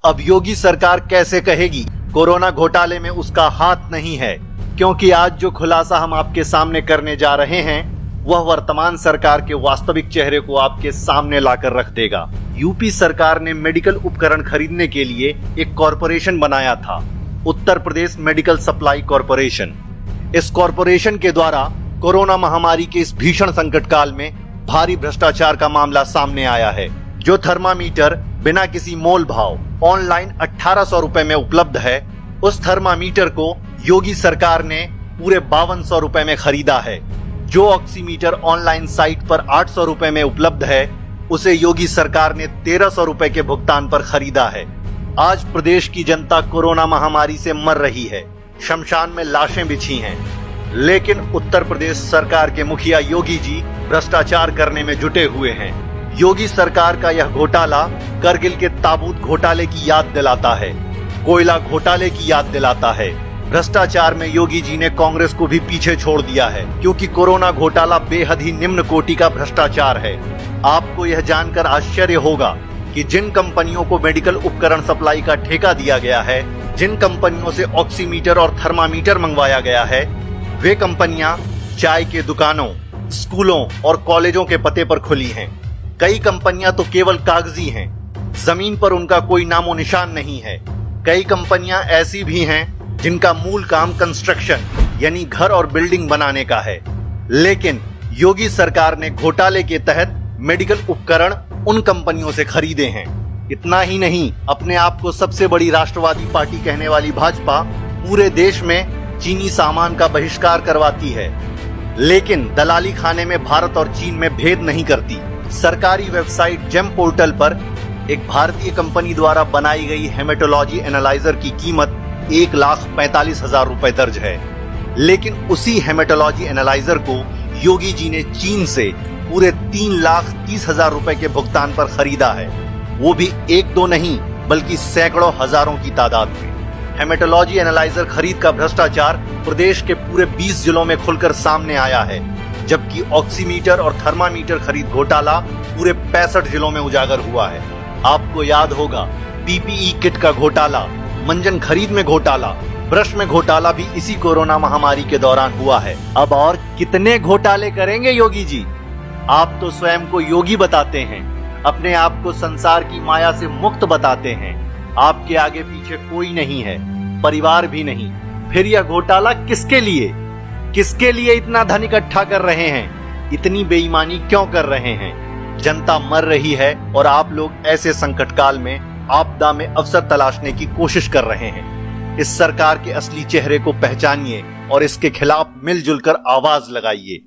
अब योगी सरकार कैसे कहेगी कोरोना घोटाले में उसका हाथ नहीं है, क्योंकि आज जो खुलासा हम आपके सामने करने जा रहे हैं वह वर्तमान सरकार के वास्तविक चेहरे को आपके सामने लाकर रख देगा। यूपी सरकार ने मेडिकल उपकरण खरीदने के लिए एक कॉरपोरेशन बनाया था, Uttar Pradesh medical supply corporation. इस कॉरपोरेशन के द्वारा कोरोना महामारी के इस भीषण संकट काल में भारी भ्रष्टाचार का मामला सामने आया है। जो थर्मामीटर बिना किसी मोल भाव ऑनलाइन 1800 रुपए में उपलब्ध है, उस थर्मामीटर को योगी सरकार ने पूरे 5200 रुपए में खरीदा है। जो ऑक्सीमीटर ऑनलाइन साइट पर 800 रुपए में उपलब्ध है, उसे योगी सरकार ने 1300 रुपए के भुगतान पर खरीदा है। आज प्रदेश की जनता कोरोना महामारी से मर रही है, शमशान में लाशें बिछी हैं, लेकिन उत्तर प्रदेश सरकार के मुखिया योगी जी भ्रष्टाचार करने में जुटे हुए हैं। योगी सरकार का यह घोटाला करगिल के ताबूत घोटाले की याद दिलाता है, कोयला घोटाले की याद दिलाता है। भ्रष्टाचार में योगी जी ने कांग्रेस को भी पीछे छोड़ दिया है, क्योंकि कोरोना घोटाला बेहद ही निम्न कोटि का भ्रष्टाचार है। आपको यह जानकर आश्चर्य होगा कि जिन कंपनियों को मेडिकल उपकरण सप्लाई का ठेका दिया गया है, जिन कंपनियों से ऑक्सीमीटर और थर्मामीटर मंगवाया गया है, वे कंपनियां चाय के दुकानों, स्कूलों और कॉलेजों के पते पर खुली हैं। कई कंपनियां तो केवल कागजी हैं, जमीन पर उनका कोई नामो निशान नहीं है। कई कंपनियां ऐसी भी हैं जिनका मूल काम कंस्ट्रक्शन यानी घर और बिल्डिंग बनाने का है। लेकिन योगी सरकार ने घोटाले के तहत मेडिकल उपकरण उन कंपनियों से खरीदे हैं। इतना ही नहीं, अपने आप को सबसे बड़ी राष्ट्रवादी पार्टी कहने वाली भाजपा पूरे देश में चीनी सामान का बहिष्कार करवाती है, लेकिन दलाली खाने में भारत और चीन में भेद नहीं करती। सरकारी वेबसाइट जेम पोर्टल पर एक भारतीय कंपनी द्वारा बनाई गई हेमेटोलॉजी एनालाइजर की कीमत 1,45,000 रुपए दर्ज है, लेकिन उसी हेमेटोलॉजी एनालाइजर को योगी जी ने चीन से पूरे 3,30,000 रुपए के भुगतान पर खरीदा है, वो भी एक दो नहीं बल्कि सैकड़ों हजारों की तादाद में। हेमेटोलॉजी एनालाइजर खरीद का भ्रष्टाचार प्रदेश के पूरे 20 जिलों में खुलकर सामने आया है, जबकि ऑक्सीमीटर और थर्मामीटर खरीद घोटाला पूरे 65 जिलों में उजागर हुआ है। आपको याद होगा पीपीई किट का घोटाला, मंजन खरीद में घोटाला, ब्रश में घोटाला भी इसी कोरोना महामारी के दौरान हुआ है। अब और कितने घोटाले करेंगे योगी जी? आप तो स्वयं को योगी बताते हैं, अपने आप को संसार की माया से मुक्त बताते हैं। आपके आगे पीछे कोई नहीं है, परिवार भी नहीं। फिर यह घोटाला किसके लिए? किसके लिए इतना धन इकट्ठा कर रहे हैं? इतनी बेईमानी क्यों कर रहे हैं? जनता मर रही है और आप लोग ऐसे संकट काल में आपदा में अवसर तलाशने की कोशिश कर रहे हैं। इस सरकार के असली चेहरे को पहचानिए और इसके खिलाफ मिलजुल कर आवाज लगाइए।